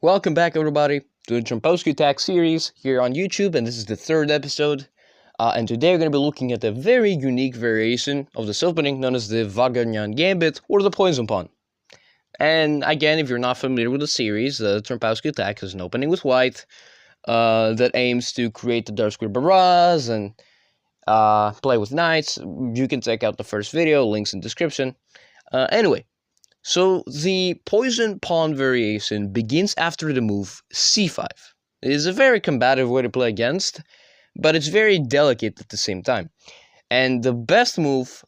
Welcome back, everybody, to the Trompowsky attack series here on YouTube, and this is the third episode. And today we're going to be looking at a very unique variation of this opening known as the Wagnerian Gambit or the Poison Pawn. And again, if you're not familiar with the series, the Trompowsky attack is an opening with white that aims to create the dark square barrage and play with knights. You can check out the first video, links in description. Anyway. So, the Poison Pawn variation begins after the move c5. It is a very combative way to play against, but it's very delicate at the same time. And the best move,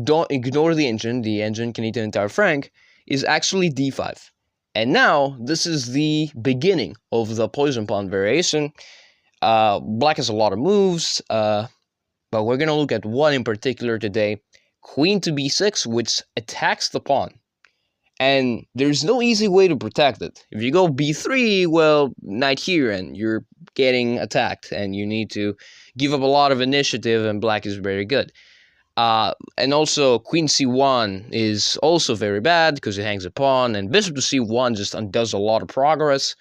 don't ignore the engine can eat an entire franc, is actually d5. And now, this is the beginning of the Poison Pawn variation. Black has a lot of moves, but we're going to look at one in particular today. Queen to b6, which attacks the pawn. And there's no easy way to protect it. If you go b3, well, knight here, and you're getting attacked, and you need to give up a lot of initiative, and black is very good. And also, queen c1 is also very bad, because it hangs a pawn, and bishop to c1 just undoes a lot of progress.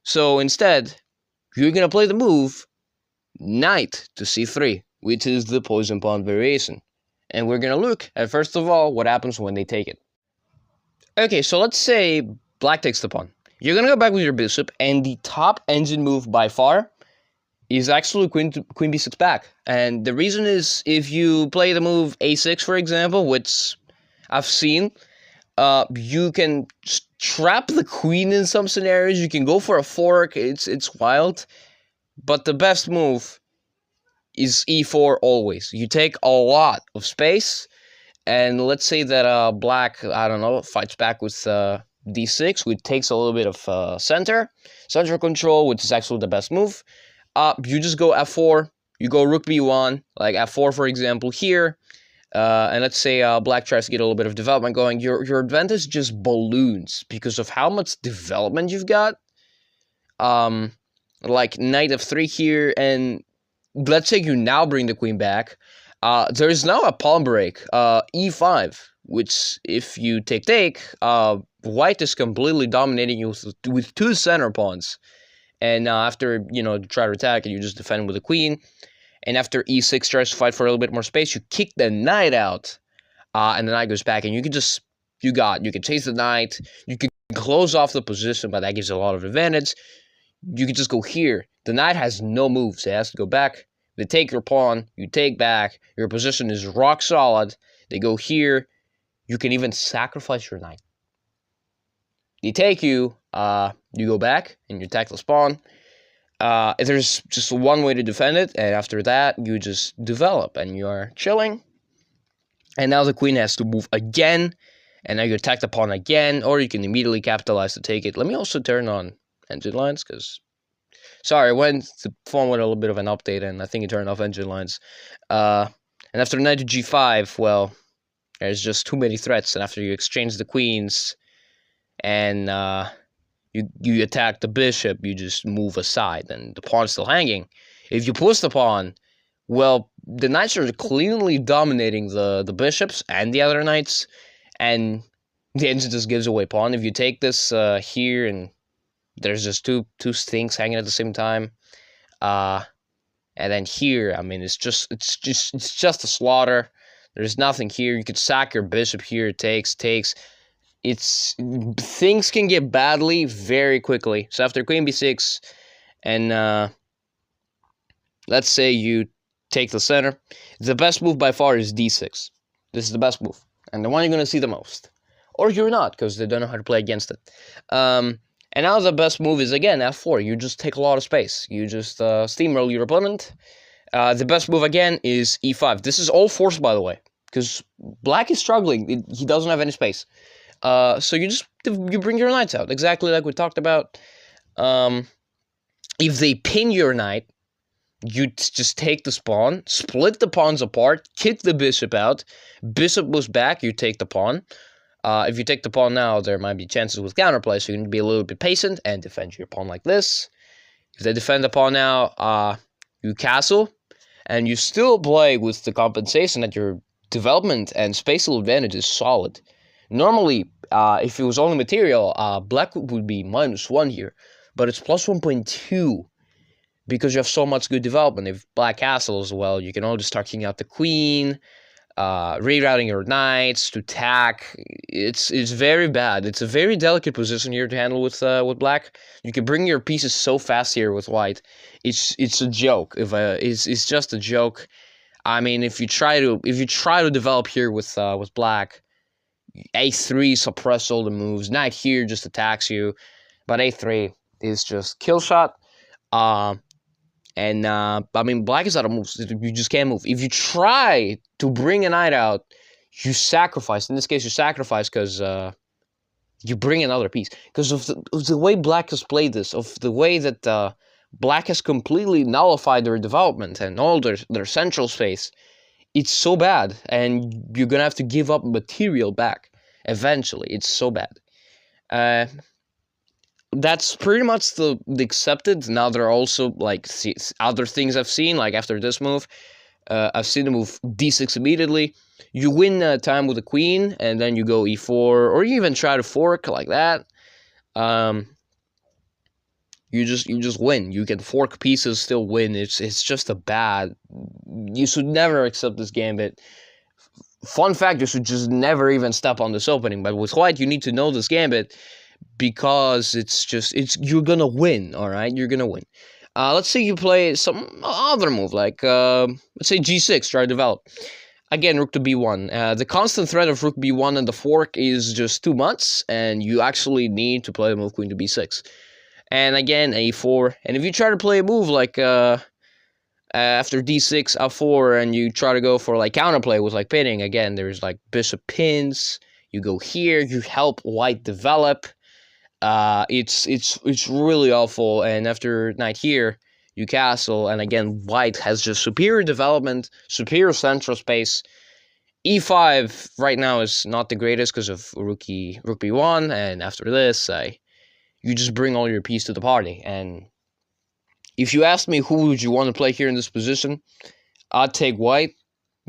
So instead, you're going to play the move knight to c3, which is the Poison Pawn variation. And we're going to look at, first of all, what happens when they take it. Okay, so let's say black takes the pawn. You're going to go back with your bishop, and the top engine move by far is actually queen b6 back. And the reason is, if you play the move a6, for example, which I've seen, you can trap the queen in some scenarios. You can go for a fork. It's wild. But the best move is e4 always. You take a lot of space. And let's say that black, I don't know, fights back with d6, which takes a little bit of center control, which is actually the best move. You just go f4, you go rook b1, like f4, for example, here. And let's say black tries to get a little bit of development going. Your advantage just balloons because of how much development you've got. Like knight f3 here, and let's say you now bring the queen back. There is now a pawn break, e5, which if you take, white is completely dominating you with two center pawns. And after, try to attack, you just defend with the queen. And after e6 tries to fight for a little bit more space, you kick the knight out, and the knight goes back. And you can you can chase the knight, you can close off the position, but that gives you a lot of advantage. You can just go here. The knight has no moves, it has to go back. They take your pawn, you take back, your position is rock solid, they go here, you can even sacrifice your knight. They take you, you go back, and you attack this pawn. There's just one way to defend it, and after that, you just develop, and you are chilling. And now the queen has to move again, and now you attack the pawn again, or you can immediately capitalize to take it. Let me also turn on engine lines, because... Sorry, the phone went a little bit of an update, and I think it turned off engine lines. And after knight to g5, well, there's just too many threats. And after you exchange the queens, and you attack the bishop, you just move aside, and the pawn's still hanging. If you push the pawn, well, the knights are cleanly dominating the bishops and the other knights, and the engine just gives away pawn. If you take this here and... There's just two things hanging at the same time, and then here, I mean, it's just a slaughter. There's nothing here. You could sack your bishop here. It takes. Things can get badly very quickly. So after queen b6, and let's say you take the center, the best move by far is d6. This is the best move, and the one you're gonna see the most, or you're not, because they don't know how to play against it. And now the best move is, again, f4. You just take a lot of space. You just steamroll your opponent. The best move, again, is e5. This is all forced, by the way, because black is struggling. He doesn't have any space. So you bring your knights out, exactly like we talked about. If they pin your knight, you just take this pawn, split the pawns apart, kick the bishop out. Bishop moves back, you take the pawn. If you take the pawn now, there might be chances with counterplay, so you need to be a little bit patient and defend your pawn like this. If they defend the pawn now, you castle, and you still play with the compensation that your development and spatial advantage is solid. Normally, if it was only material, black would be -1 here, but it's plus 1.2 because you have so much good development. If black castles, well, you can already start kicking out the queen, rerouting your knights to attack. It's very bad. It's a very delicate position here to handle with black. You can bring your pieces so fast here with white. It's a joke. It's just a joke. I mean, if you try to develop here with black, a3 suppress all the moves. Knight here just attacks you, but a3 is just kill shot. I mean, black is out of moves. You just can't move. If you try to bring a knight out, you sacrifice. In this case, you sacrifice because you bring another piece. Because of the way black has played this, of the way that black has completely nullified their development and all their central space. It's so bad, and you're gonna have to give up material back eventually. It's so bad. That's pretty much the accepted. Now there are also like other things I've seen. Like after this move, I've seen the move d6 immediately. You win time with the queen, and then you go e4, or you even try to fork like that. You just win. You can fork pieces, still win. It's just a bad. You should never accept this gambit. Fun fact: you should just never even step on this opening. But with white, you need to know this gambit because you're gonna win. All right, you're gonna win. Let's say you play some other move like let's say g6. Try to develop. Again, rook to b1. The constant threat of rook b1 and the fork is just 2 months, and you actually need to play the move queen to b6. And again, a4. And if you try to play a move like after d6, a4, and you try to go for like counterplay with like pinning, again, there's like bishop pins. You go here, you help white develop. It's really awful. And after knight here, you castle, and again, white has just superior development, superior central space. e5 right now is not the greatest because of rook b1, and after this, you just bring all your piece to the party. And if you ask me who would you want to play here in this position, I'd take white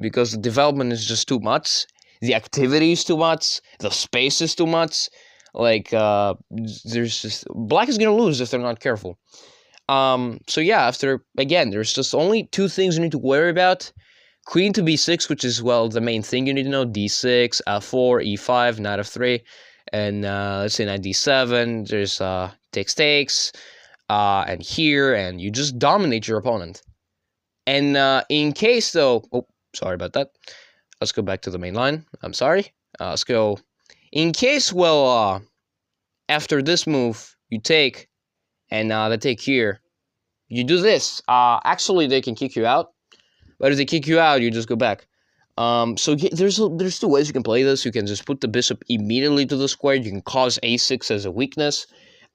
because the development is just too much. The activity is too much. The space is too much. Like, there's just... black is going to lose if they're not careful. So yeah, there's just only 2 things you need to worry about. Queen to b6, which is, well, the main thing you need to know. d6, f4, e5, knight f3. And let's say knight d7, there's takes, and here, and you just dominate your opponent. And in case, though... oh, sorry about that. Let's go back to the main line. I'm sorry. Let's go... in case, well, after this move, you take, and they take here, you do this. Actually, they can kick you out. But if they kick you out, you just go back. So there's 2 ways you can play this. You can just put the bishop immediately to the square. You can cause a6 as a weakness.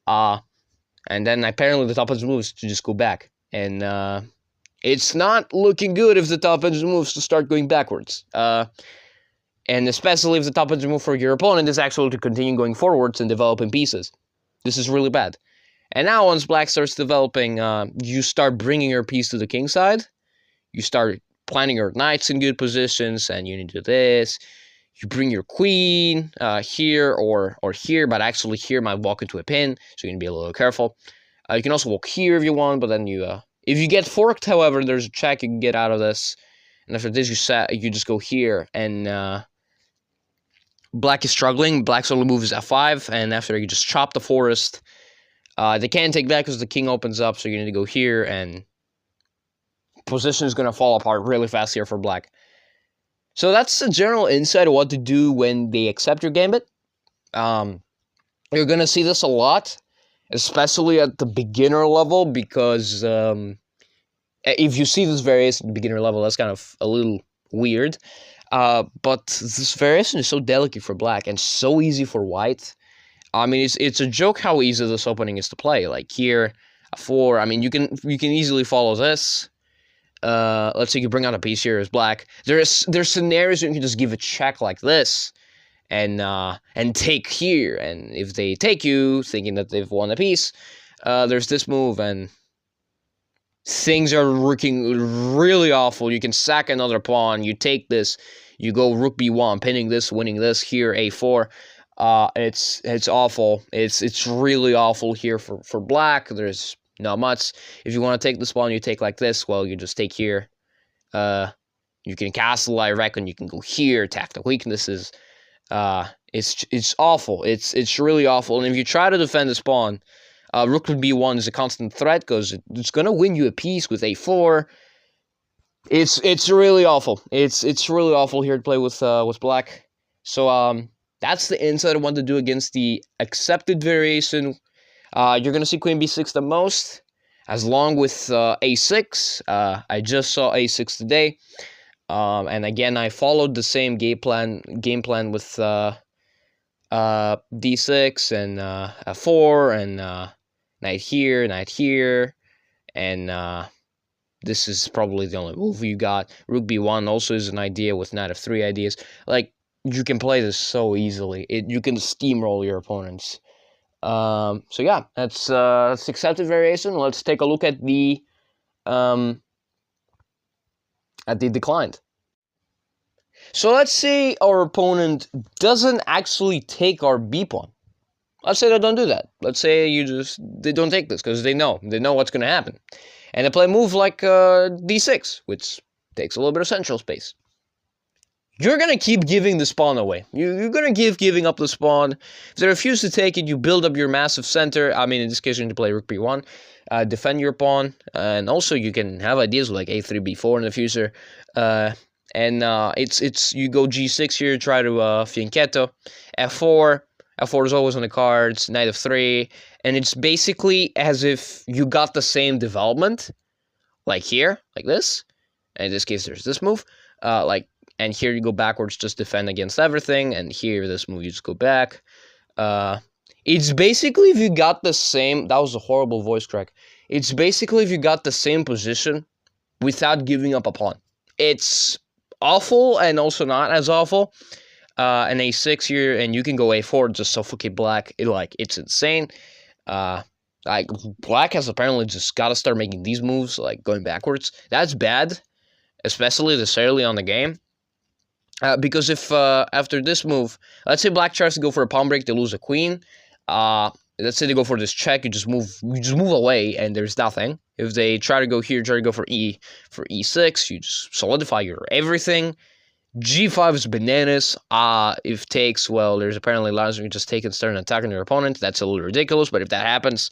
And then apparently the top edge moves to just go back. And it's not looking good if the top edge moves to start going backwards. And especially if the top edge move for your opponent is actually to continue going forwards and developing pieces. This is really bad. And now once black starts developing, you start bringing your piece to the king side. You start planting your knights in good positions, and you need to do this. You bring your queen here or here, but actually here might walk into a pin, so you need to be a little careful. You can also walk here if you want, but then if you get forked, however, there's a check you can get out of this. And after this, you just go here, and black is struggling. Black's only move is f5, and after you just chop the forest. They can't take back because the king opens up, so you need to go here, and position is going to fall apart really fast here for black. So that's a general insight of what to do when they accept your gambit. You're going to see this a lot, especially at the beginner level, because if you see this variation at the beginner level, that's kind of a little weird. But this variation is so delicate for black and so easy for white. I mean, it's a joke how easy this opening is to play. Like here, a4. I mean, you can easily follow this. Let's say you bring out a piece here as black. There's scenarios where you can just give a check like this, and take here. And if they take you, thinking that they've won a piece, there's this move, and things are working really awful. You can sack another pawn. You take this. You go rook b1, pinning this, winning this. Here a4. It's awful. It's really awful here for black. There's not much. If you want to take this pawn, you take like this. Well, you just take here. You can castle, I reckon. You can go here, attack the weaknesses. It's awful. It's really awful. And if you try to defend this pawn, rook b1 is a constant threat because it's gonna win you a piece with a4. It's really awful. It's really awful here to play with black. So that's the insight I want to do against the accepted variation. You're gonna see queen b6 the most, as long with a6. I just saw a6 today. And again, I followed the same game plan with d6 and f4 and knight here, and this is probably the only move you got. Rook b1 also is an idea with knight f3 ideas. Like, you can play this so easily. You can steamroll your opponents. So yeah, that's accepted variation. Let's take a look at the declined. So let's say our opponent doesn't actually take our b pawn. Let's say they don't do that. Let's say they don't take this because they know what's going to happen, and they play a move like d6, which takes a little bit of central space. You're going to keep giving this pawn away. You're going to giving up the pawn. If they refuse to take it, you build up your massive center. I mean, in this case, you need to play rook b1, defend your pawn, and also you can have ideas like a3, b4 in the future. And you go g6 here, try to fianchetto, f4. f4 is always on the cards, knight f3, and it's basically as if you got the same development, like here, like this. And in this case, there's this move, and here you go backwards, just defend against everything, and here, this move, you just go back. It's basically if you got the same, that was a horrible voice crack. It's basically if you got the same position without giving up a pawn. It's awful and also not as awful. An a6 here, and you can go a4, just suffocate black. It's insane. Black has apparently just got to start making these moves, like going backwards. That's bad, especially this early on the game. Because if after this move, let's say black tries to go for a pawn break, they lose a queen. Let's say they go for this check, you just move away, and there's nothing. If they try to go here, try to go for e6, you just solidify your everything. G5 is bananas. If takes, well, there's apparently lines where you just take and start attacking your opponent. That's a little ridiculous, but if that happens,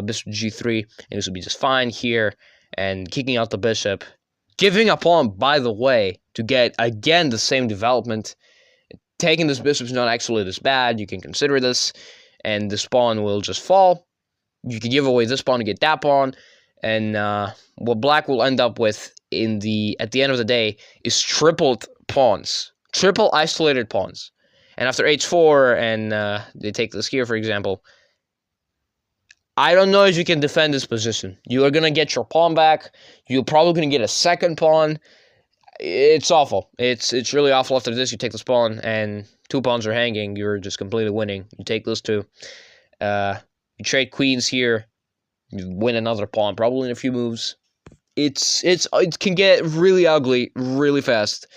bishop g3, and this would be just fine here, and kicking out the bishop. Giving a pawn, by the way, to get, again, the same development. Taking this bishop is not actually this bad. You can consider this, and this pawn will just fall. You can give away this pawn to get that pawn, and what black will end up with at the end of the day is tripled pawns, triple isolated pawns. And after h4, and they take this here, for example, I don't know if you can defend this position. You are going to get your pawn back. You're probably going to get a second pawn. It's awful. It's really awful. After this, you take this pawn, and 2 pawns are hanging. You're just completely winning. You take those 2. You trade queens here. You win another pawn, probably in a few moves. It can get really ugly really fast.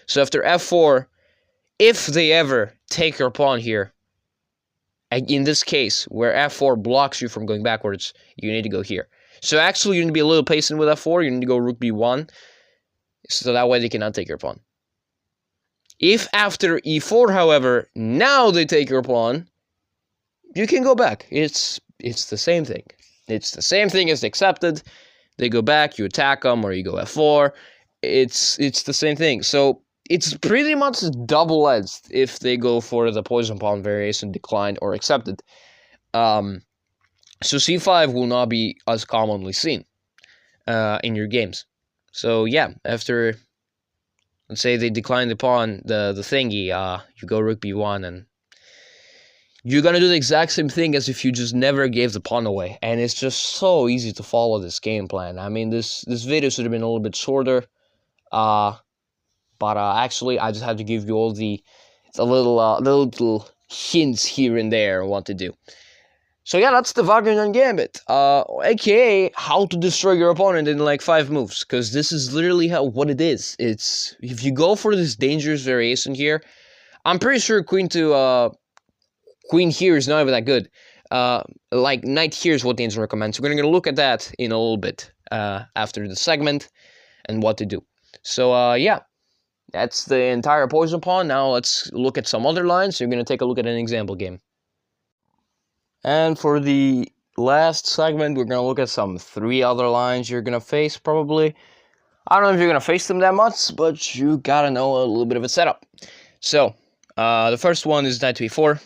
So after f4, if they ever take your pawn here, in this case, where f4 blocks you from going backwards, you need to go here. So actually, you need to be a little patient with f4. You need to go rook b1, so that way they cannot take your pawn. If after e4, however, now they take your pawn, you can go back. It's the same thing. It's the same thing as accepted. They go back, you attack them, or you go f4. It's the same thing. So it's pretty much double-edged if they go for the poison pawn variation, declined or accepted. So c5 will not be as commonly seen in your games. So yeah, after, let's say they decline the pawn, the thingy, you go rook b1, and you're going to do the exact same thing as if you just never gave the pawn away. And it's just so easy to follow this game plan. I mean, this video should have been a little bit shorter. But actually, I just had to give you all the little hints here and there on what to do. So yeah, that's the Wagnerian Gambit, aka how to destroy your opponent in like 5 moves, because this is literally what it is. It's, if you go for this dangerous variation here, I'm pretty sure Queen here is not even that good. Like Knight here is what the engine recommends. We're gonna look at that in a little bit after the segment and what to do. So yeah, that's the entire poison pawn. Now let's look at some other lines. You're gonna take a look at an example game. And for the last segment, we're gonna look at some 3 other lines you're gonna face probably. I don't know if you're gonna face them that much, but you gotta know a little bit of a setup. So the first one is Knight to e4.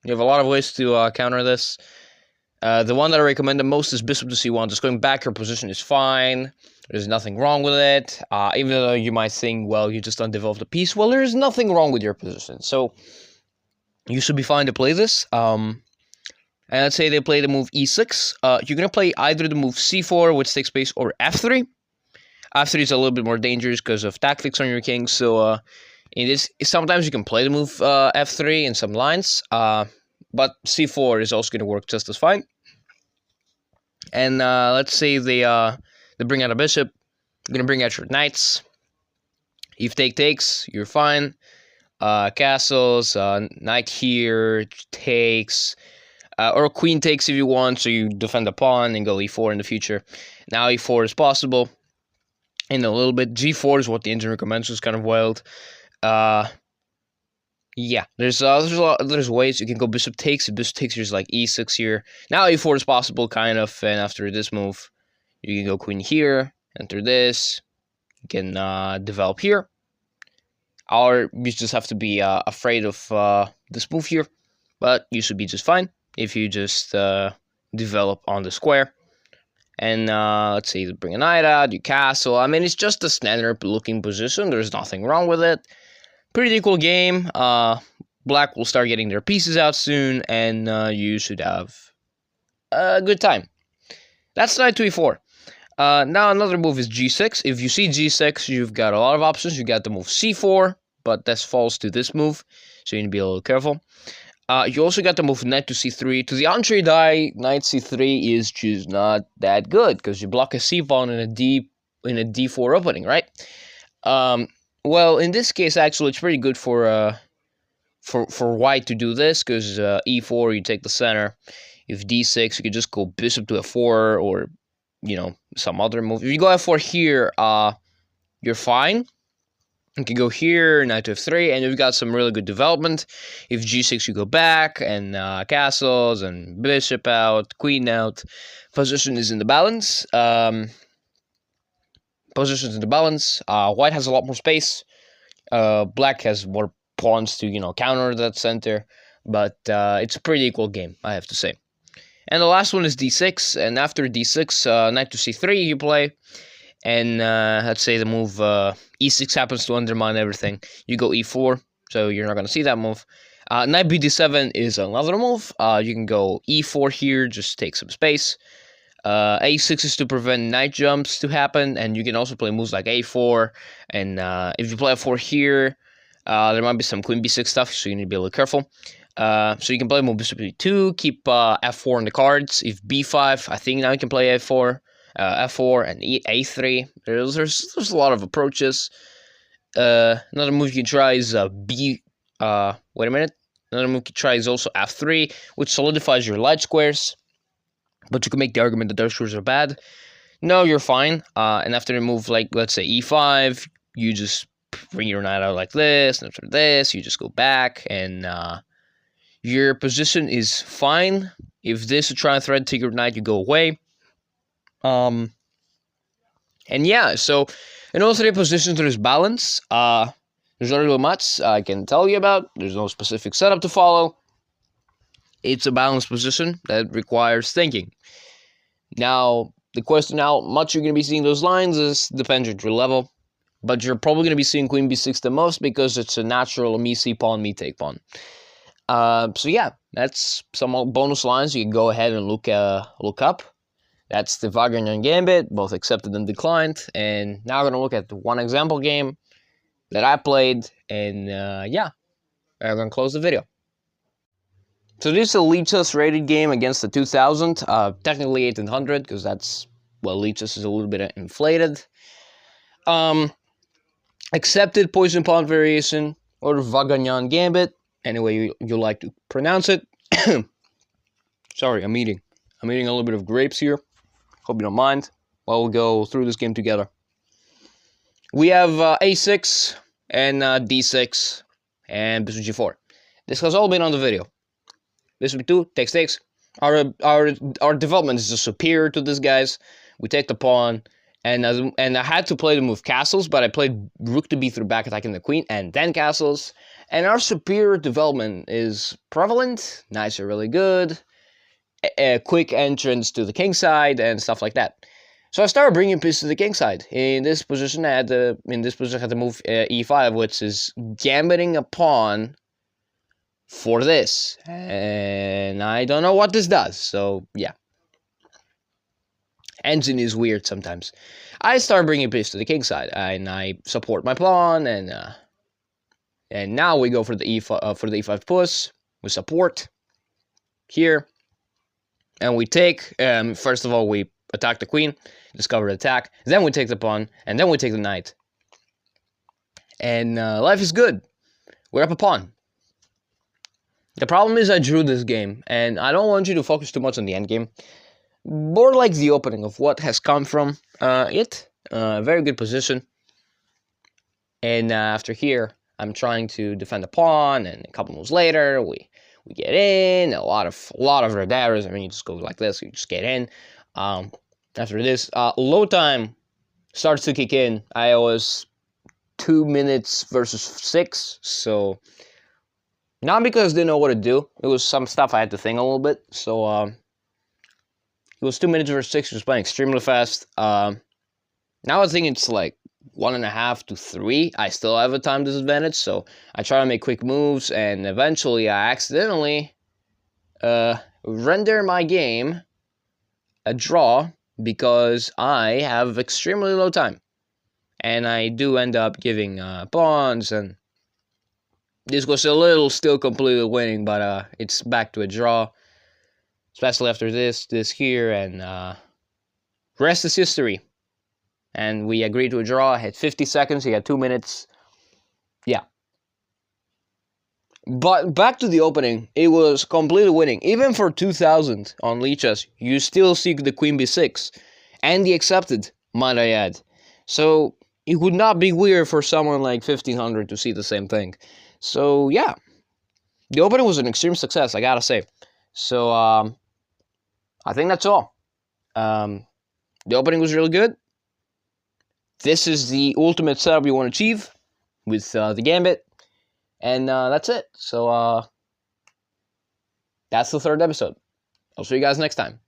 You have a lot of ways to counter this. The one that I recommend the most is Bishop to c1. Just going back, your position is fine. There's nothing wrong with it. Even though you might think, well, you just undeveloped a piece. Well, there's nothing wrong with your position. So you should be fine to play this. And let's say they play the move e6. You're going to play either the move c4, which takes space, or f3. f3 is a little bit more dangerous because of tactics on your king. So in this, sometimes you can play the move f3 in some lines. But c4 is also going to work just as fine. And let's say they bring out a bishop. You're going to bring out your knights. If take takes, you're fine. Castles, knight here, takes, or queen takes if you want, so you defend the pawn and go e4 in the future. Now e4 is possible. In a little bit, g4 is what the engine recommends, is kind of wild. Yeah, there's ways you can go bishop takes. If bishop takes, there's like e6 here. Now e4 is possible, kind of, and after this move, you can go queen here, enter this. You can develop here, or you just have to be afraid of this move here. But you should be just fine if you just develop on the square. And let's say you bring a knight out, you castle. I mean, it's just a standard looking position. There's nothing wrong with it. Pretty equal game. Black will start getting their pieces out soon, and you should have a good time. That's knight to e4. Now another move is g6. If you see g6, you've got a lot of options. You got the move c4, but this falls to this move, so you need to be a little careful. You also got the move knight to c3. To the entree die, knight c3 is just not that good because you block a c pawn in a d4 opening, right? Well, in this case, actually, it's pretty good for white to do this because e4 you take the center. If d6, you could just go bishop to f4 or some other move. If you go f4 here, you're fine. You can go here, knight to f3, and you've got some really good development. If g6, you go back, and castles, and bishop out, queen out. Position is in the balance. Position's in the balance. White has a lot more space. Black has more pawns to, counter that center. But it's a pretty equal game, I have to say. And the last one is d6, and after d6, knight to c3 you play. And let's say the move e6 happens to undermine everything. You go e4, so you're not going to see that move. Knight bd7 is another move. You can go e4 here, just take some space. a6 is to prevent knight jumps to happen, and you can also play moves like a4. And if you play f4 here, there might be some queen b6 stuff, so you need to be a little careful. So you can play move bishop b2, keep f4 on the cards. If b5, I think now you can play a4. F4 and A3. There's a lot of approaches. Another move you can try is wait a minute. Another move you can try is also F3, which solidifies your light squares. But you can make the argument that those squares are bad. No, you're fine. And after a move like, let's say, E5, you just bring your knight out like this. And after this, you just go back. And your position is fine. If this is trying to thread take your knight, you go away. And yeah, so in all 3 positions there is balance. There's not really much I can tell you about. There's no specific setup to follow. It's a balanced position that requires thinking. Now, the question how much you're going to be seeing those lines depends on your level. But you're probably going to be seeing queen b6 the most because it's a natural me c pawn, me take pawn. So yeah, that's some bonus lines you can go ahead and look up. That's the Wagnerian Gambit, both accepted and declined. And now we're going to look at one example game that I played. And yeah, we're going to close the video. So this is a Lichess rated game against the 2000, technically 1800, because that's, well, Lichess is a little bit inflated. Accepted Poison Pawn variation, or Vaganyan Gambit, any way you like to pronounce it. Sorry, I'm eating a little bit of grapes here. Hope you don't mind while we go through this game together. We have a6 and d6 and bishop g4. This has all been on the video. Bishop 2 takes. Our development is just superior to this guy's. We take the pawn, and I had to play the move castles, but I played rook to b3 back attacking the queen, and then castles. And our superior development is prevalent. Knights are really good. A quick entrance to the king side and stuff like that. So I started bringing pieces to the king side. In this position, I had to move e5, which is gambiting a pawn for this, and I don't know what this does. So yeah, engine is weird sometimes. I start bringing pieces to the king side, and I support my pawn, and now we go for the e5 push. We support here, and we take. First of all, we attack the queen, discover the attack. Then we take the pawn, and then we take the knight. And life is good. We're up a pawn. The problem is I drew this game, and I don't want you to focus too much on the endgame. More like the opening of what has come from it. Very good position. And after here, I'm trying to defend the pawn, and a couple moves later, we get in. A lot of red arrows. I mean, you just go like this, you just get in. After this, low time starts to kick in. I was 2 minutes versus 6, so not because I didn't know what to do. It was some stuff I had to think a little bit. So it was 2 minutes versus 6. It was playing extremely fast. Now I think it's like 1.5 to 3. I still have a time disadvantage, so I try to make quick moves, and eventually I accidentally render my game a draw because I have extremely low time. And I do end up giving pawns, and this was a little still completely winning, but it's back to a draw. Especially after this here, and rest is history. And we agreed to a draw. I had 50 seconds, he had 2 minutes. Yeah. But back to the opening, it was completely winning. Even for 2000 on Lichess, you still see the queen b6. And the accepted, might I add. So it would not be weird for someone like 1500 to see the same thing. So yeah, the opening was an extreme success, I gotta say. So I think that's all. The opening was really good. This is the ultimate setup you want to achieve with the gambit. And that's it. So that's the third episode. I'll see you guys next time.